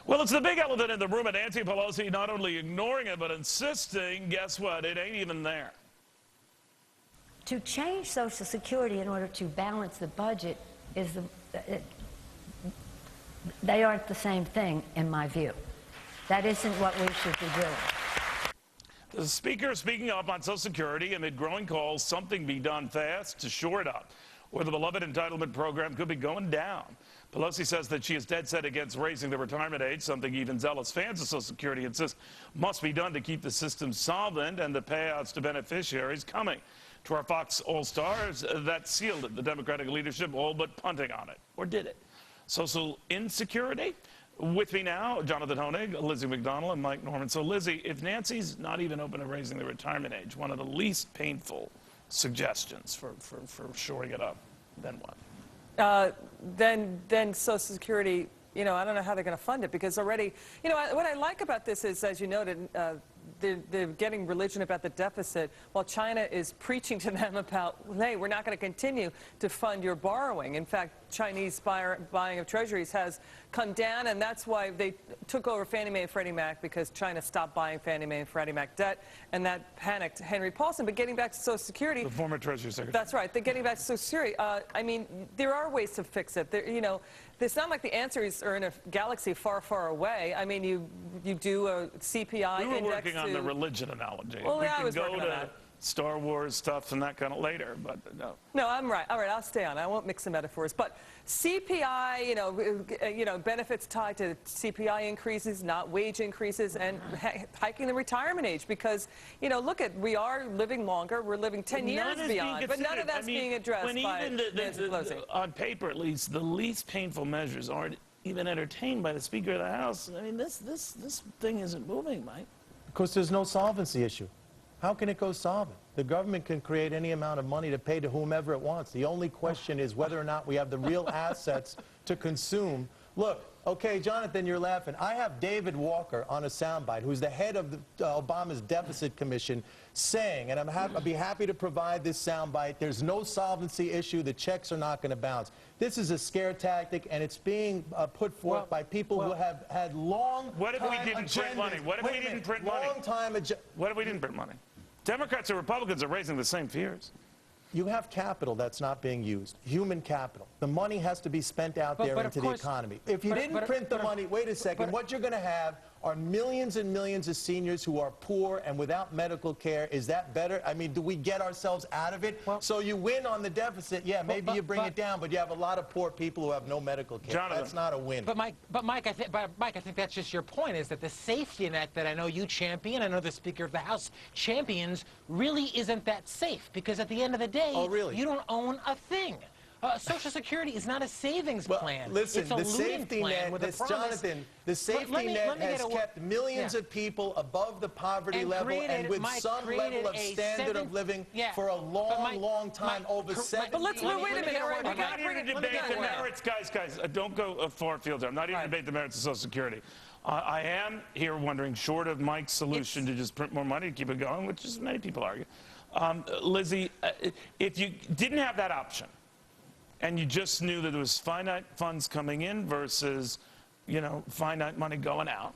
Well, it's the big elephant in the room, and Nancy Pelosi not only ignoring it, but insisting, guess what, it ain't even there. To change Social Security in order to balance the budget they aren't the same thing, in my view. That isn't what we should be doing. The Speaker speaking up on Social Security amid growing calls something be done fast to shore it up, or the beloved entitlement program could be going down. Pelosi says that she is dead set against raising the retirement age, something even zealous fans of Social Security insist must be done to keep the system solvent and the payouts to beneficiaries coming. To our Fox All-Stars, that sealed it. The Democratic leadership all but punting on it. Or did it? Social insecurity? With me now, Jonathan Honig, Lizzie McDonald, and Mike Norman. So, Lizzie, if Nancy's not even open to raising the retirement age, one of the least painful suggestions for shoring it up, then what? Then Social Security, I don't know how they're going to fund it, because already, what I like about this is, as you noted, they're getting religion about the deficit, while China is preaching to them about, hey, we're not going to continue to fund your borrowing. In fact, Chinese buying of treasuries has come down, and that's why they took over Fannie Mae and Freddie Mac, because China stopped buying Fannie Mae and Freddie Mac debt, and that panicked Henry Paulson. But getting back to Social Security, the former Treasury Secretary. That's right. They're getting back to Social Security. I mean, there are ways to fix it. It's not like the answers are in a galaxy far, far away. I mean, you do a CPI index. We were working on the religion analogy. Well, we yeah, I was can working go on to that. Star Wars stuff and that kind of later, but no. No, I'm right. All right, I'll stay on. I won't mix the metaphors. But CPI, benefits tied to CPI increases, not wage increases, and hiking the retirement age, because, we are living longer. We're living 10 years beyond, but none of that's being addressed by Nancy Pelosi. On paper, at least, the least painful measures aren't even entertained by the Speaker of the House. I mean, this thing isn't moving, Mike. Because there's no solvency issue. How can it go solvent? The government can create any amount of money to pay to whomever it wants. The only question is whether or not we have the real assets to consume. Look, okay, Jonathan, you're laughing. I have David Walker on a soundbite, who's the head of Obama's Deficit Commission, saying, and I'd be happy to provide this soundbite, there's no solvency issue, the checks are not going to bounce. This is a scare tactic, and it's being put forth by people who have had long What if we didn't print money? What if we didn't print money? What if we didn't print money? Democrats and Republicans are raising the same fears. You have capital that's not being used, human capital. The money has to be spent out there into the economy. If you didn't print the money, wait a second, what you're going to have are millions and millions of seniors who are poor and without medical care. Is that better? I mean, do we get ourselves out of it? So you win on the deficit, yeah, maybe you bring it down, but you have a lot of poor people who have no medical care. Jonathan. That's not a win. But Mike, I think that's just your point, is that the safety net that I know you champion, I know the Speaker of the House champions, really isn't that safe, because at the end of the day, you don't own a thing. Social Security is not a savings plan. Listen, it's a the safety net, Jonathan, the safety net has kept millions of people above the poverty level and with some level of standard of living for a long, long time, over 70 But let's wait a minute. I'm not here to debate the merits, guys. Don't go far afield there. I'm not here to debate the merits of Social Security. I am here wondering, short of Mike's solution to just print more money to keep it going, which is many people argue, Lizzie, if you didn't have that option, and you just knew that there was finite funds coming in versus, finite money going out,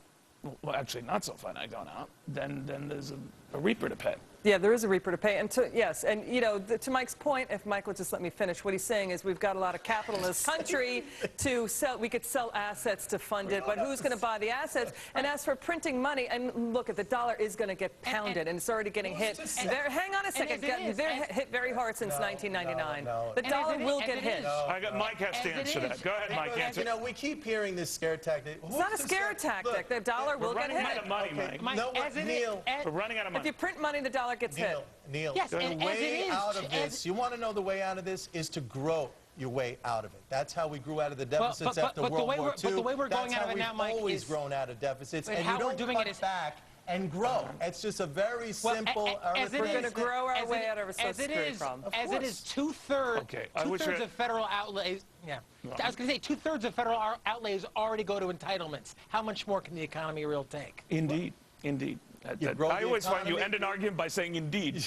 well, actually not so finite going out, then there's a reaper to pay. Yeah, there is a reaper to pay. And yes, and to Mike's point, if Mike will just let me finish, what he's saying is we've got a lot of capital in this country to sell. We could sell assets to fund it, but who's going to buy the assets? And as for printing money, and look, the dollar is going to get pounded, and it's already getting hit. Hang on a second, they're hit very hard since 1999. The dollar will get hit. Mike has to answer that. Go ahead, Mike. Answer. We keep hearing this scare tactic. It's not a scare tactic. The dollar will get hit. We're running out of money, Mike. Neil, we're running out of money. If you print money, the dollar gets hit. Neil, yes, the way out of this, you want to know the way out of this, is to grow your way out of it. That's how we grew out of the deficits after World War II. But the way we're going out of it now, Mike, we've always grown out of deficits, and how you don't we're doing cut it is back and grow. It's just a very simple We're going to grow our way out of a Social Security problem. As it is two-thirds of federal outlays. Yeah. I was going to say, two-thirds of federal outlays already go to entitlements. How much more can the economy really take? Indeed. Indeed. I always find you end an argument by saying indeed.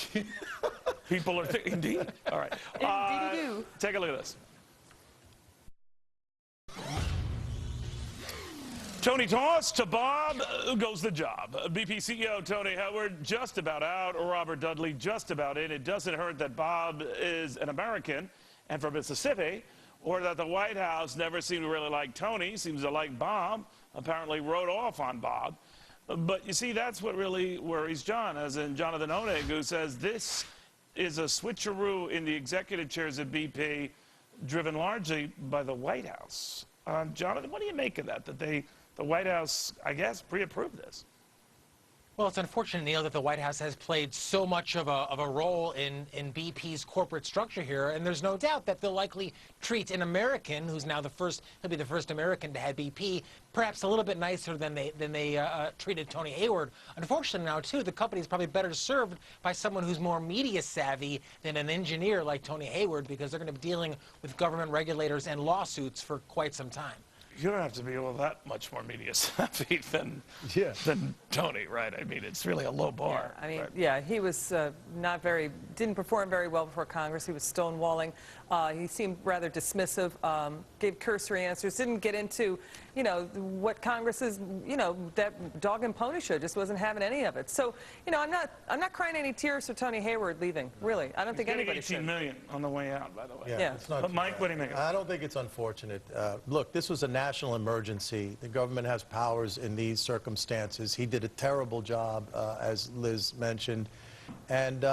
People are thinking indeed. All right. Indeed. Take a look at this. Tony toss to Bob, goes the job. BP CEO Tony Hayward just about out, Robert Dudley just about in. It doesn't hurt that Bob is an American and from Mississippi, or that the White House never seemed to really like Tony, seems to like Bob, apparently wrote off on Bob. But you see, that's what really worries John, as in Jonathan Honig, who says this is a switcheroo in the executive chairs at BP, driven largely by the White House. Jonathan, what do you make of that, that the White House, I guess, pre-approved this? Well, it's unfortunate, Neil, that the White House has played so much of a role in BP's corporate structure here, and there's no doubt that they'll likely treat an American, who's now he'll be the first American to head BP, perhaps a little bit nicer than they treated Tony Hayward. Unfortunately now, too, the company is probably better served by someone who's more media savvy than an engineer like Tony Hayward, because they're going to be dealing with government regulators and lawsuits for quite some time. You don't have to be all that much more media savvy than Tony, right? I mean, it's really a low bar. Yeah, I mean, right? yeah, he was didn't perform very well before Congress. He was stonewalling. He seemed rather dismissive, gave cursory answers, didn't get into, you know, what Congress is, you know, that dog and pony show, just wasn't having any of it. So, you know, I'm not crying any tears for Tony Hayward leaving, really. I don't think anybody should. $18 million on the way out, by the way. Yeah. It's not But Mike, what do you think? I don't think it's unfortunate. Look, this was a national emergency. The government has powers in these circumstances. He did a terrible job, as Liz mentioned. And,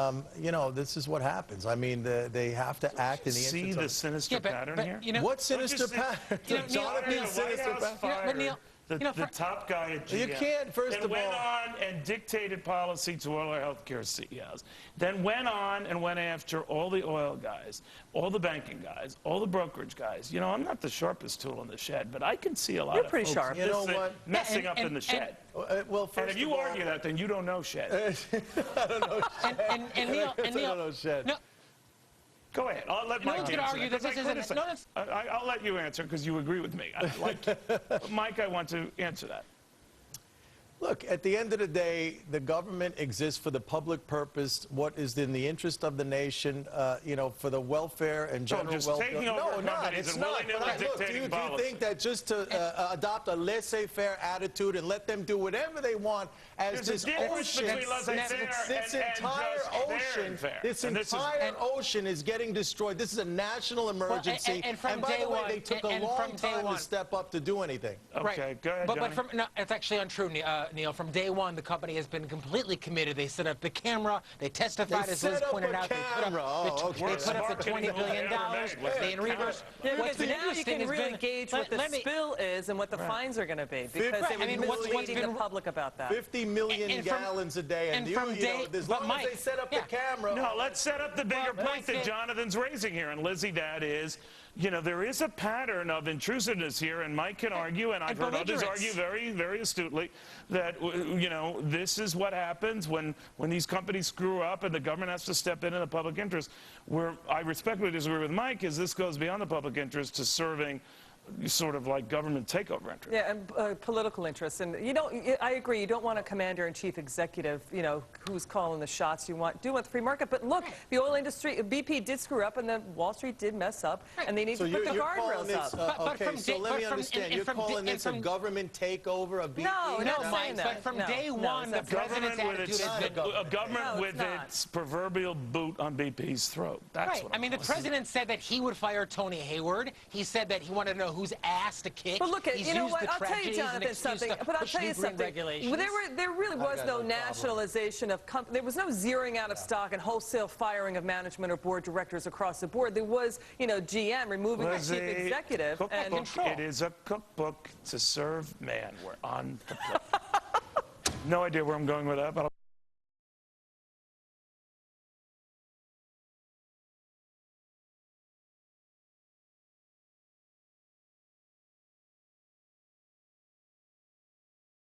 you know, this is what happens. I mean, they have to act in the See interest the of... sinister pattern here? You know, What sinister pattern? You know, Neil, Sinister pattern? The top guy at GM. You can't, first of went all... on and dictated policy to all our healthcare CEOs. Then went on and went after all the oil guys, all the banking guys, all the brokerage guys. You know, I'm not the sharpest tool in the shed, but I can see a lot of pretty folks sharp. You know what? messing up in the shed. Well, first And if you of all, argue that, then you don't know shed. I don't know shed. and Neil, I don't know shed. no, Go ahead. I'll let No Mike one's answer gonna argue that this isn't- no, that's- I'll let you answer because you agree with me. I like you. But Mike, I want to answer that. Look, at the end of the day, the government exists for the public purpose, what is in the interest of the nation, you know, for the welfare and general just welfare. taking over No, companies it's and not. willy-nilly But look, do dictating you policy. think that just to adopt a laissez-faire attitude and let them do whatever they want as There's a this difference ocean, between laissez-faire this and entire just fair ocean, and fair. this And this is- entire ocean is getting destroyed. This is a national emergency. and from by day the way, one- they took a and long from day time one- to step up to do anything. Okay, go ahead, But Johnny. no, it's actually untrue, Neil. From day one, the company has been completely committed. They set up the camera. They testified, They as Liz set up pointed a out. camera. They put up the $20 billion. They in reverse. Yeah, What's because been now you interesting can has really been gauge what the spill is and what the fines are going to be, because they were misleading the public about that. 50 million gallons a day, and from you know, day- as but long Mike, as they set up yeah. the camera. No, let's set up the bigger Well, point that Mike, Jonathan's raising here, and Lizzie, that is, you know, there is a pattern of intrusiveness here, and Mike can argue, and I've heard others argue very, very astutely, that, you know, this is what happens when these companies screw up and the government has to step in the public interest. Where I respectfully disagree with Mike is this goes beyond the public interest to serving sort of like government takeover interest. Yeah, and political interests. And you don't, I agree, you don't want a commander-in-chief executive, you know, who's calling the shots. You want the free market. But look, the oil industry, BP did screw up, and the Wall Street did mess up, and they need to put the guardrails up. Okay, so let me understand. You're calling this a government takeover of BP? No, No, not Mike, saying but that. from No, day no, one, the it's not. president's attitude has been... A government No, with it's not. its proverbial boot on BP's throat. That's Right. what I mean, the president said that he would fire Tony Hayward. He said that he wanted to know whose ass to kick. But look, He's you know used what? the I'll tell you, tragedies and Jonathan, excuse something. to But I'll push tell you new green something. regulations. There really was no nationalization of companies. There was no zeroing out of stock and wholesale firing of management or board directors across the board. There was, you know, GM removing the chief executive and control. It is a cookbook to serve man. We're on the plate. No idea where I'm going with that, but